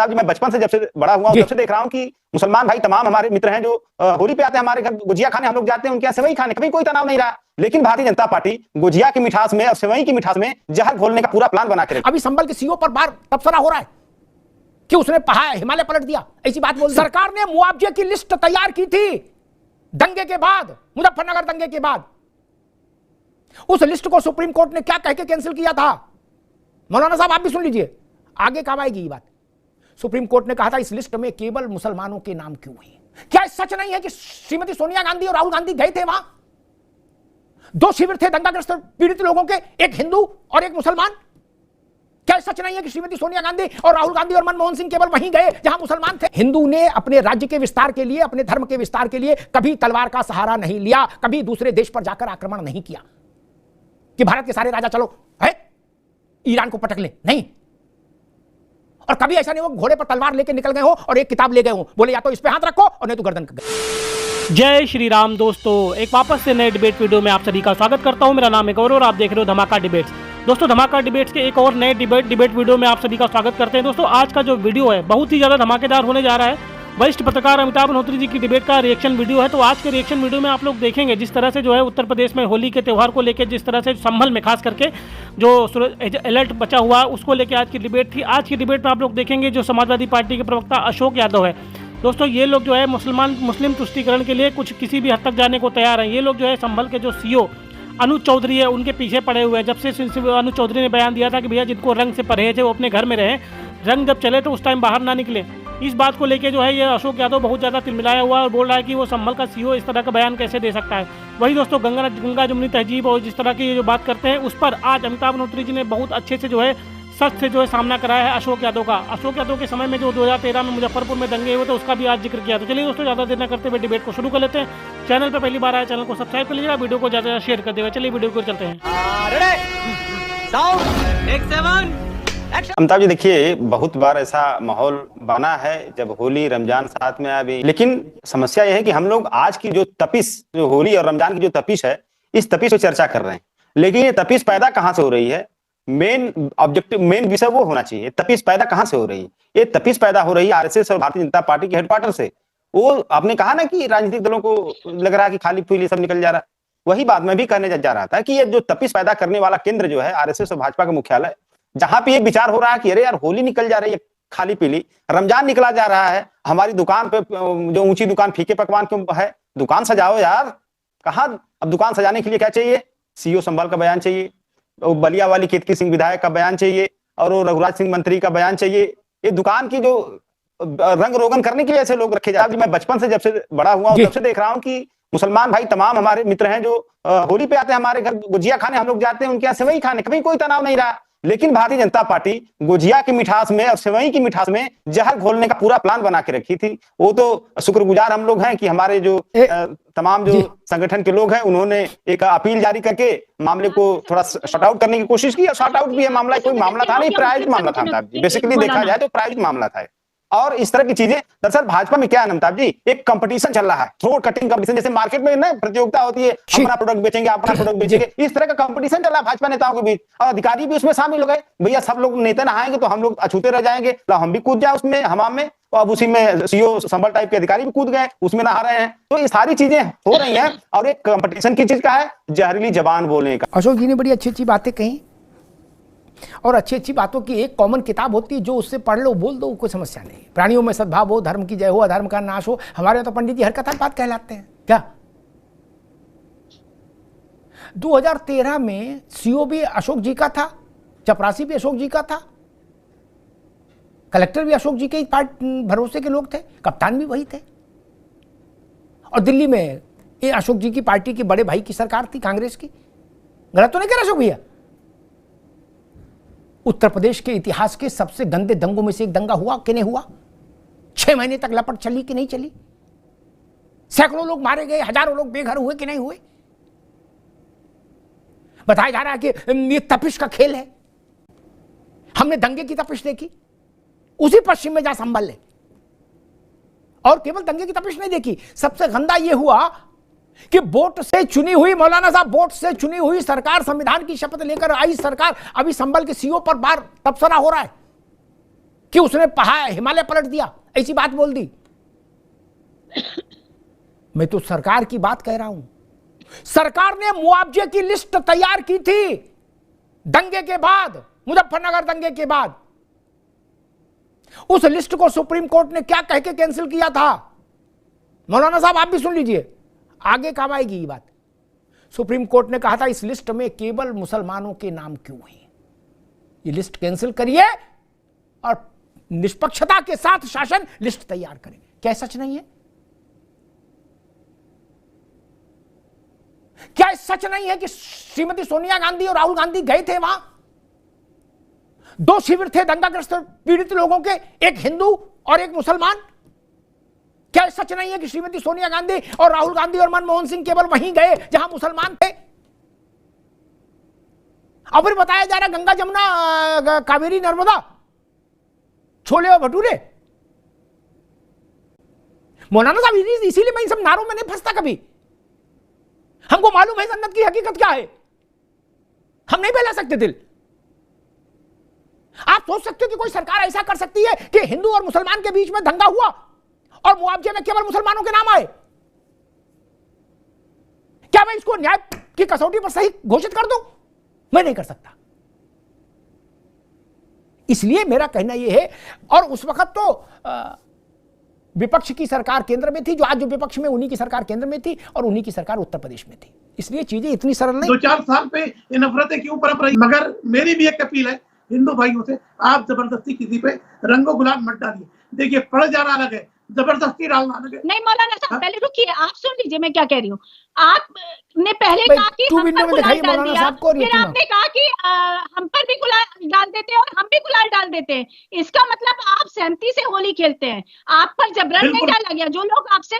जी मैं बचपन से जब से बड़ा हुआ हूं तब से देख रहा हूं कि मुसलमान भाई तमाम हमारे मित्र हैं जो होली पे आते हैं हमारे घर, गुजिया खाने हम लोग जाते हैं, उनके यहाँ सेवई खाने, कभी कोई तनाव नहीं रहा। लेकिन भारतीय जनता पार्टी गुजिया की मिठास में और सेवई की मिठास में जहर घोलने का पूरा प्लान बना के अभी संभल के सीओ पर बार तबसरा हो रहा है कि उसने पहाड़ हिमालय पलट दिया, ऐसी बात बोल। सरकार ने मुआवजे की लिस्ट तैयार की थी दंगे के बाद, मुजफ्फरनगर दंगे के बाद। उस लिस्ट को सुप्रीम कोर्ट ने क्या कह के कैंसिल किया था? मौलाना साहब आप भी सुन लीजिए, आगे कब आएगी ये बात। सुप्रीम कोर्ट ने कहा था इस लिस्ट में केवल मुसलमानों के नाम क्यों हैं? क्या सच नहीं है कि श्रीमती सोनिया गांधी और राहुल गांधी गए थे वहां? दो शिविर थे दंगाग्रस्त पीड़ित लोगों के, एक हिंदू और एक मुसलमान। क्या सच नहीं है कि श्रीमती सोनिया गांधी और राहुल गांधी और मनमोहन सिंह केवल वहीं गए जहां मुसलमान थे? हिंदू ने अपने राज्य के विस्तार के लिए, अपने धर्म के विस्तार के लिए कभी तलवार का सहारा नहीं लिया, कभी दूसरे देश पर जाकर आक्रमण नहीं किया कि भारत के सारे राजा चलो है ईरान को पटक ले, नहीं। और कभी ऐसा नहीं हो घोड़े पर तलवार लेके निकल गए हो और एक किताब ले गए हो, बोले या तो इस पे हाथ रखो और नहीं तो गर्दन कर। जय श्री राम दोस्तों, एक वापस से नए डिबेट वीडियो में आप सभी का स्वागत करता हूं। मेरा नाम है गौरव और आप देख रहे हो धमाका डिबेट्स। दोस्तों धमाका डिबेट्स के एक और नए डिबेट वीडियो में आप सभी का स्वागत करते हैं। दोस्तों आज का जो वीडियो है बहुत ही ज़्यादा धमाकेदार होने जा रहा है। वरिष्ठ पत्रकार अमिताभ मल्होत्रा जी की डिबेट का रिएक्शन वीडियो है। तो आज के रिएक्शन वीडियो में आप लोग देखेंगे जिस तरह से जो है उत्तर प्रदेश में होली के त्यौहार को लेकर जिस तरह से संभल में खास करके जो अलर्ट बचा हुआ उसको लेकर आज की डिबेट थी। आज की डिबेट में आप लोग देखेंगे जो समाजवादी पार्टी के प्रवक्ता अशोक यादव है, दोस्तों ये लोग जो है मुस्लिम तुष्टीकरण के लिए कुछ किसी भी हद तक जाने को तैयार हैं। ये लोग जो है संभल के जो सीओ अनुज चौधरी है उनके पीछे पड़े हुए हैं। जब से अनुज चौधरी ने बयान दिया था कि भैया जिनको रंग से परहेज है वो अपने घर में रहें, रंग जब चले तो उस टाइम बाहर ना निकले, इस बात को लेके जो है ये अशोक यादव बहुत ज़्यादा तिलमिलाया हुआ और बोल रहा है कि वो संभल का सीओ इस तरह का बयान कैसे दे सकता है। वही दोस्तों गंगा जमुनी तहजीब और जिस तरह की ये जो बात करते हैं उस पर आज अमिताभ मल्होत्रा जी ने बहुत अच्छे से जो है सच से जो है सामना कराया है अशोक यादव का। अशोक यादव के समय में जो 2013 में मुजफ्फरपुर में दंगे हुए थे उसका भी आज जिक्र किया। तो चलिए दोस्तों ज़्यादा देर न करते हुए डिबेट को शुरू कर लेते हैं। चैनल पर पहली बार आया चैनल को सब्सक्राइब कर लीजिएगा, वीडियो को ज़्यादा शेयर कर देगा। चलिए वीडियो को चलते हैं। अमिताभ जी देखिए बहुत बार ऐसा माहौल बना है जब होली रमजान साथ में अभी, लेकिन समस्या यह है कि हम लोग आज की जो तपिश, जो होली और रमजान की जो तपिश है, इस तपिश पर चर्चा कर रहे हैं। लेकिन ये तपिश पैदा कहाँ से हो रही है? मेन ऑब्जेक्टिव, मेन विषय वो होना चाहिए। तपिश पैदा कहाँ से हो रही है? ये तपिश पैदा हो रही है आरएसएस और भारतीय जनता पार्टी के हेडक्वार्टर से। वो आपने कहा ना कि राजनीतिक दलों को लग रहा है कि खाली फूली सब निकल जा रहा है, वही बात मैं भी कहने जा रहा था कि ये जो तपिश पैदा करने वाला केंद्र जो है आरएसएस और भाजपा का मुख्यालय, जहां पे ये विचार हो रहा है कि अरे यार होली निकल जा रही है खाली पीली, रमजान निकला जा रहा है, हमारी दुकान पे जो ऊंची दुकान फीके पकवान क्यों है, दुकान सजाओ यार। कहा अब दुकान सजाने के लिए क्या चाहिए? सीओ संभल का बयान चाहिए, बलिया वाली केतकी सिंह विधायक का बयान चाहिए और वो रघुराज सिंह मंत्री का बयान चाहिए। ये दुकान की जो रंग रोगन करने के लिए ऐसे लोग रखे जाते हैं। मैं बचपन से जब से बड़ा हुआ हूं तब से देख रहा हूं कि मुसलमान भाई तमाम हमारे मित्र हैं जो होली पे आते हैं हमारे घर, गुजिया खाने हम लोग जाते हैं, उनके यहाँ सेवई खाने, कभी कोई तनाव नहीं रहा। लेकिन भारतीय जनता पार्टी गुजिया की मिठास में और सेवई की मिठास में जहर घोलने का पूरा प्लान बना के रखी थी। वो तो शुक्रगुजार हम लोग हैं कि हमारे जो तमाम जो संगठन के लोग हैं उन्होंने एक अपील जारी करके मामले को थोड़ा शॉर्ट आउट करने की कोशिश की और शॉर्ट आउट भी है मामला, कोई मामला था नहीं, प्रायोजित मामला था। बेसिकली देखा जाए तो प्रायोजित मामला था। और इस तरह की चीजें दरअसल भाजपा में क्या है अमिताभ जी, एक कंपटीशन चल रहा है, थ्रोट कटिंग कंपटीशन, जैसे मार्केट में ना प्रतियोगिता होती है, अपना प्रोडक्ट बेचेंगे, अपना प्रोडक्ट बेचेंगे, इस तरह का कंपटीशन चल रहा है भाजपा नेताओं के बीच। और अधिकारी भी उसमें शामिल हो गए, भैया सब लोग नेता नहाएंगे तो हम लोग अछूते रह जाएंगे, हम भी कूद जाए उसमें हमाम में, और अब उसी में सीओ संभल टाइप के अधिकारी भी कूद गए, उसमें नहा रहे हैं। तो ये सारी चीजें हो रही हैं और एक कंपटीशन की चीज का है जहरीली जबान बोलने का। अशोक जी ने बड़ी अच्छी अच्छी बातें कही और अच्छी अच्छी बातों की एक कॉमन किताब होती है, जो उससे पढ़ लो बोल दो कोई समस्या नहीं। प्राणियों में सद्भाव हो, धर्म की जय हो, अधर्म का नाश हो। हमारे तो पंडित जी हर कथा बात कहलाते हैं क्या? 2013 में सीओ भी अशोक जी का था, चपरासी भी अशोक जी का था, कलेक्टर भी अशोक जी के भरोसे के लोग थे, कप्तान भी वही थे। और दिल्ली में ये अशोक जी की पार्टी के बड़े भाई की सरकार थी, कांग्रेस की। गलत तो नहीं कह रहा अशोक भैया? उत्तर प्रदेश के इतिहास के सबसे गंदे दंगों में से एक दंगा हुआ कि नहीं हुआ? 6 महीने तक लपट चली कि नहीं चली? सैकड़ों लोग मारे गए, हजारों लोग बेघर हुए कि नहीं हुए? बताया जा रहा है कि ये तपिश का खेल है। हमने दंगे की तपिश देखी, उसी पश्चिम में जा संभल ले, और केवल दंगे की तपिश नहीं देखी। सबसे गंदा यह हुआ कि वोट से चुनी हुई, मौलाना साहब, वोट से चुनी हुई सरकार, संविधान की शपथ लेकर आई सरकार, अभी संभल के सीओ पर बार तबसरा हो रहा है कि उसने पहाड़ हिमालय पलट दिया, ऐसी बात बोल दी। मैं तो सरकार की बात कह रहा हूं। सरकार ने मुआवजे की लिस्ट तैयार की थी दंगे के बाद, मुजफ्फरनगर दंगे के बाद। उस लिस्ट को सुप्रीम कोर्ट ने क्या कह के कैंसिल किया था? मौलाना साहब आप भी सुन लीजिए, आगे काम आएगी ये बात। सुप्रीम कोर्ट ने कहा था इस लिस्ट में केवल मुसलमानों के नाम क्यों हैं, ये लिस्ट कैंसिल करिए और निष्पक्षता के साथ शासन लिस्ट तैयार करें। क्या सच नहीं है? क्या सच नहीं है कि श्रीमती सोनिया गांधी और राहुल गांधी गए थे वहां? 2 शिविर थे दंगाग्रस्त पीड़ित लोगों के, एक हिंदू और एक मुसलमान। क्या सच नहीं है कि श्रीमती सोनिया गांधी और राहुल गांधी और मनमोहन सिंह केवल वहीं गए जहां मुसलमान थे? अब फिर बताया जा रहा गंगा जमुना कावेरी नर्मदा, छोले और भटूरे। मौलाना साहब इसीलिए मैं इन सब नारों में नहीं फंसता कभी। हमको मालूम है जन्नत की हकीकत क्या है, हम नहीं बहला सकते दिल। आप सोच सकते हो कि कोई सरकार ऐसा कर सकती है कि हिंदू और मुसलमान के बीच में दंगा हुआ और मुआवजे में केवल मुसलमानों के नाम आए? क्या मैं इसको न्याय की कसौटी पर सही घोषित कर दूं? मैं नहीं कर सकता। इसलिए मेरा कहना यह है, और उस वक्त तो विपक्ष की सरकार केंद्र में थी, जो आज जो विपक्ष में उन्हीं की सरकार केंद्र में थी और उन्हीं की सरकार उत्तर प्रदेश में थी। इसलिए चीजें इतनी सरल नहीं। 2-4 साल पे ये नफरतें क्यों पनप रही? मगर मेरी भी एक अपील है हिंदू भाइयों से, आप जबरदस्ती किसी पे रंगो गुलाल मत डालिए। देखिए पढ़ जाना अलग है, जबरदस्ती डालना अलग है। नहीं मौलाना साहब, पहले रुकिए, आप सुन लीजिए मैं क्या कह रही हूँ। आपने पहले कहा कि हम पर गुलाल डाल दिया, फिर आपने कहा कि हम पर भी गुलाल डाल देते हैं और हम भी गुलाल डाल देते हैं। इसका मतलब आप सहमति से होली खेलते हैं, आप पर जबरन नहीं डाला गया। जो लोग आपसे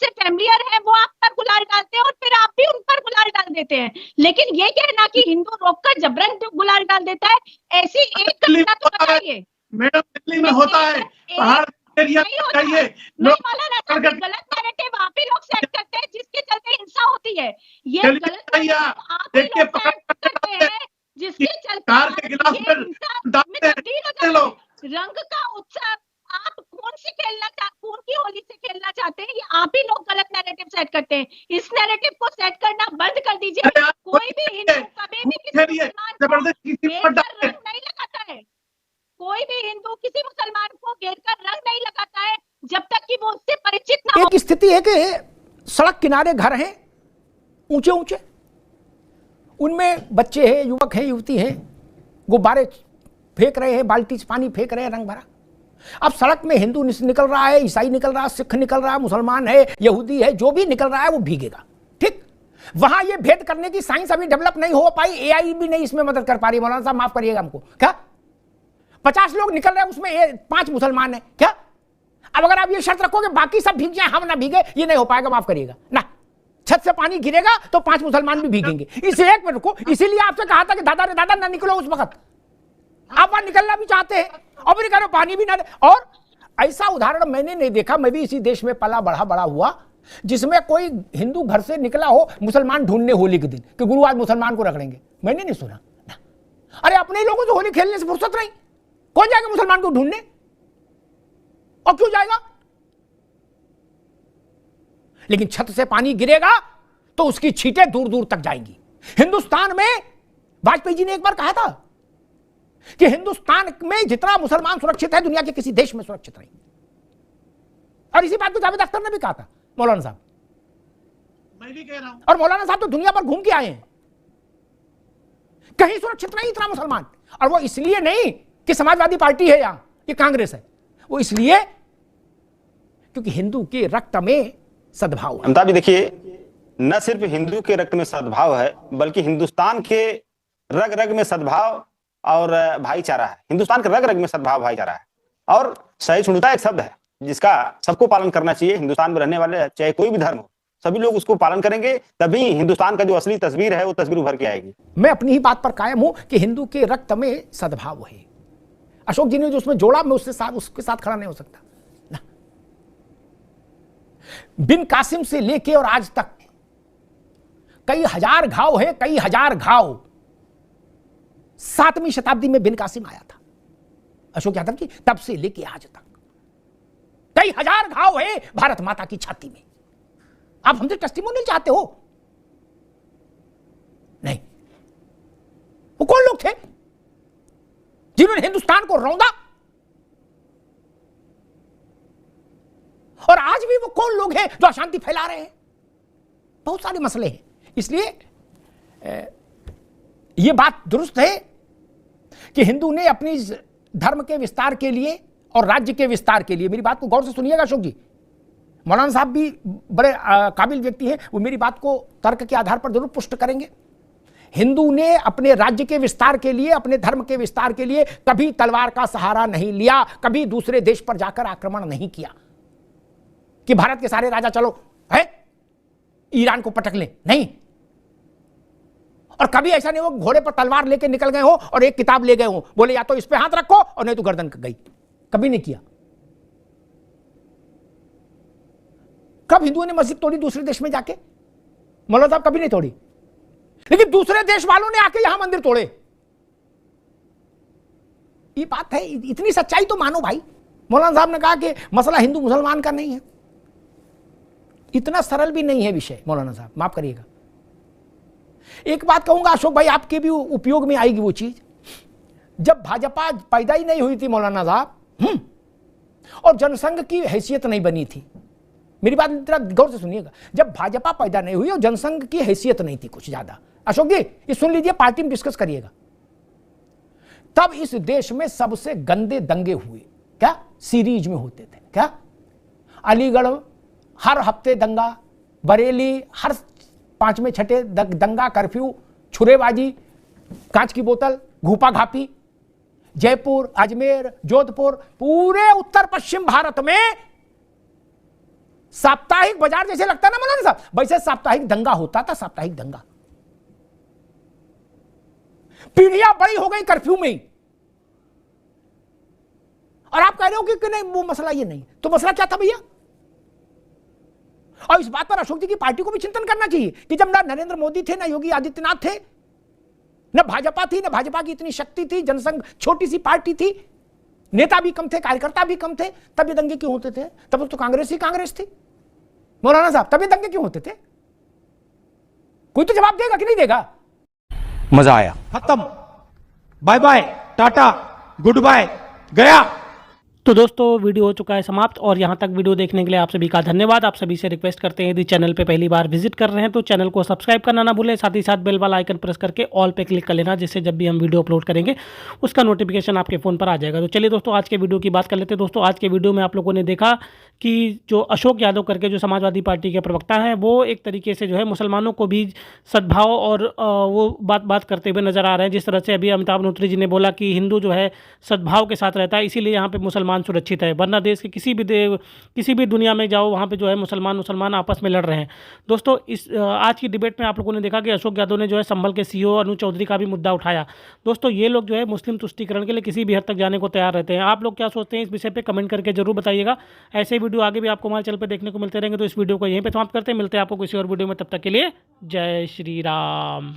फैमिलियर हैं, वो आप पर गुलाल डालते हैं और फिर आप भी उन पर गुलाल डाल देते हैं। लेकिन ये कहना कि हिंदू रोककर जबरन गुलाल डाल देता है, ऐसी एक घटना तो बताइए। मैडम दिल्ली में होता है, पहाड़ एरिया चाहिए। गलत नैरेटिव आप ही लोग सेट करते हैं जिसके चलते हिंसा होती है। ये गलत आप ही लोग सेट करते हैं जिसके चलते रंग का उत्सव आप खून की होली से खेलना चाहते हैं। ये आप ही लोग गलत नैरेटिव सेट करते हैं। इस नैरेटिव को सेट करना बंद कर दीजिए। कोई भी हिंदू कभी भी किसी मुसलमान को रंग नहीं लगाता है। कोई भी हिंदू किसी मुसलमान को घेरकर रंग नहीं लगाता है जब तक कि वो उससे परिचित ना हो। एक स्थिति है कि सड़क किनारे घर हैं ऊंचे ऊंचे, उनमें बच्चे हैं, युवक हैं, युवती हैं, गुब्बारे फेंक रहे हैं, बाल्टी से पानी फेंक रहे हैं रंग भरा। अब सड़क में हिंदू निकल रहा है, ईसाई निकल रहा है, सिख निकल रहा है, मुसलमान है, यहूदी है, जो भी निकल रहा है वो भीगेगा। ठीक, वहां ये भेद करने की साइंस अभी डेवलप नहीं हो पाई, एआई भी नहीं इसमें मदद कर पा रही। मौलाना साहब माफ करिएगा हमको। क्या 50 लोग निकल रहे हैं, उसमें 5 मुसलमान है क्या? अब अगर आप ये शर्त रखोगे बाकी सब भीग जाए, हम ना भीगे, ये नहीं हो पाएगा, माफ करिएगा ना। छत से पानी गिरेगा तो 5 मुसलमान भी भीगेंगे। इसे एक मिनट को, इसीलिए आपसे कहा था कि दादा रे दादा ना निकलो उस वक्त। आप वहां निकलना भी चाहते हैं और भी करो पानी भी ना। और ऐसा उदाहरण मैंने नहीं देखा, मैं भी इसी देश में पला बड़ा हुआ, जिसमें कोई हिंदू घर से निकला हो मुसलमान ढूंढने होली के दिन कि गुरु आज मुसलमान को रगड़ेंगे। मैंने नहीं सुना। अरे अपने लोगों से होली खेलने से फुर्सत नहीं, कौन जाएगा मुसलमान को ढूंढने? और क्यों जाएगा? लेकिन छत से पानी गिरेगा तो उसकी छींटें दूर दूर तक जाएंगी। हिंदुस्तान में वाजपेयी जी ने एक बार कहा था कि हिंदुस्तान में जितना मुसलमान सुरक्षित है दुनिया के किसी देश में सुरक्षित नहीं। और इसी बात को जावेद अख्तर ने भी कहा था, मौलाना साहब। मैं भी कह रहा हूं। और मौलाना साहब तो दुनिया भर घूम के आए हैं, कहीं सुरक्षित नहीं इतना मुसलमान। और वो इसलिए नहीं कि समाजवादी पार्टी है यहां, ये कांग्रेस है, वो इसलिए क्योंकि हिंदू के रक्त में सद्भाव है। अमिताभ जी देखिए, न सिर्फ हिंदू के रक्त में सद्भाव है बल्कि हिंदुस्तान के रग रग में सद्भाव और भाईचारा है। हिंदुस्तान के रग रग में सद्भाव भाईचारा है। और सहिष्णुता एक शब्द है जिसका सबको पालन करना चाहिए। हिंदुस्तान में रहने वाले चाहे कोई भी धर्म हो, सभी लोग उसको पालन करेंगे, तभी हिंदुस्तान का जो असली तस्वीर है वो तस्वीर उभर के आएगी। मैं अपनी ही बात पर कायम हूं कि हिंदू के रक्त में सद्भाव है। अशोक जी ने जो उसमें जोड़ा, मैं उसके साथ खड़ा नहीं हो सकता ना। बिन कासिम से लेके और आज तक कई हजार घाव है, कई हजार घाव। 7वीं शताब्दी में बिन कासिम आया था, अशोक यादव जी, तब से लेके आज तक कई हजार घाव है भारत माता की छाती में। आप हमसे टेस्टिमोनियल चाहते हो? नहीं। वो कौन लोग थे जिन्होंने हिंदुस्तान को रौंदा? और आज भी वो कौन लोग हैं जो अशांति फैला रहे हैं? बहुत सारे मसले हैं। इसलिए यह बात दुरुस्त है कि हिंदू ने अपनी धर्म के विस्तार के लिए और राज्य के विस्तार के लिए, मेरी बात को गौर से सुनिएगा अशोक जी, मौलाना साहब भी बड़े काबिल व्यक्ति हैं, वो मेरी बात को तर्क के आधार पर जरूर पुष्ट करेंगे। हिंदू ने अपने राज्य के विस्तार के लिए, अपने धर्म के विस्तार के लिए कभी तलवार का सहारा नहीं लिया, कभी दूसरे देश पर जाकर आक्रमण नहीं किया कि भारत के सारे राजा चलो है ईरान को पटक लें, नहीं। और कभी ऐसा नहीं हो घोड़े पर तलवार लेके निकल गए हो और एक किताब ले गए हो, बोले या तो इस पे हाथ रखो और नहीं तो गर्दन गई। कभी नहीं किया। कब हिंदुओं ने मस्जिद तोड़ी दूसरे देश में जाके? मौलाना साहब कभी नहीं तोड़ी, लेकिन दूसरे देश वालों ने आके यहां मंदिर तोड़े। ये बात है, इतनी सच्चाई तो मानो भाई। मौलाना साहब ने कहा कि मसला हिंदू मुसलमान का नहीं है, इतना सरल भी नहीं है विषय। मौलाना साहब माफ करिएगा, एक बात कहूंगा अशोक भाई, आपके भी उपयोग में आएगी वो चीज। जब भाजपा पैदा ही नहीं हुई थी मौलाना साहब, और जनसंघ की हैसियत नहीं बनी थी, मेरी बात जरा गौर से सुनिएगा, जब भाजपा पैदा नहीं हुई और जनसंघ की हैसियत नहीं थी कुछ ज्यादा, अशोक जी ये सुन लीजिए, पार्टी में डिस्कस करिएगा, तब इस देश में सबसे गंदे दंगे हुए। क्या सीरीज में होते थे? क्या अलीगढ़ हर हफ्ते दंगा, बरेली हर 5वें 6ठे दंगा, कर्फ्यू, छुरेबाजी, कांच की बोतल, घूपा घापी, जयपुर, अजमेर, जोधपुर, पूरे उत्तर पश्चिम भारत में साप्ताहिक बाजार जैसे लगता है ना मौलाना साहब, वैसे साप्ताहिक दंगा होता था। साप्ताहिक दंगा, पीढ़ियां बड़ी हो गई कर्फ्यू में ही, और आप कह रहे हो कि नहीं वो मसला ये नहीं, तो मसला क्या था भैया? और इस बात पर अशोक जी की पार्टी को भी चिंतन करना चाहिए कि जब ना नरेंद्र मोदी थे, ना योगी आदित्यनाथ थे, ना भाजपा थी, ना भाजपा की इतनी शक्ति थी, जनसंघ छोटी सी पार्टी थी, नेता भी कम थे, कार्यकर्ता भी कम थे, तब ये दंगे क्यों होते थे? तब तो कांग्रेस ही कांग्रेस थी मौलाना साहब, तब ये दंगे क्यों होते थे? कोई तो जवाब देगा कि नहीं देगा? मजा आया। खत्म, bye bye, tata, good bye, गया। तो दोस्तों वीडियो हो चुका है समाप्त, और यहाँ तक वीडियो देखने के लिए आप सभी का धन्यवाद। आप सभी से रिक्वेस्ट करते हैं, यदि चैनल पे पहली बार विजिट कर रहे हैं तो चैनल को सब्सक्राइब करना ना भूलें, साथ ही साथ बेल वाला आइकन प्रेस करके ऑल पे क्लिक कर लेना, जिससे जब भी हम वीडियो अपलोड करेंगे उसका नोटिफिकेशन आपके फ़ोन पर आ जाएगा। तो चलिए दोस्तों आज के वीडियो की बात कर लेते हैं। दोस्तों आज के वीडियो में आप लोगों ने देखा कि जो अशोक यादव करके जो समाजवादी पार्टी के प्रवक्ता हैं, वो एक तरीके से जो है मुसलमानों को भी सद्भाव और वो बात करते हुए नजर आ रहे हैं। जिस तरह से अभी अमिताभ नोत्री जी ने बोला कि हिंदू जो है सद्भाव के साथ रहता है, इसीलिए यहाँ पे मुसलमान सुरक्षित है, वरना देश के किसी भी दुनिया में जाओ वहाँ पे जो है मुसलमान आपस में लड़ रहे हैं। दोस्तों इस आज की डिबेट में आप लोगों ने देखा कि अशोक यादव ने जो है संभल के सीईओ अनु चौधरी का भी मुद्दा उठाया। दोस्तों ये लोग जो है मुस्लिम तुष्टीकरण के लिए किसी भी हद तक जाने को तैयार रहते हैं। आप लोग क्या सोचते हैं इस विषय पे कमेंट करके जरूर बताइएगा। ऐसे वीडियो आगे भी आपको हमारे चैनल पे देखने को मिलते रहेंगे। तो इस वीडियो को यहीं पे समाप्त करते हैं, मिलते हैं आपको किसी और वीडियो में, तब तक के लिए जय श्री राम।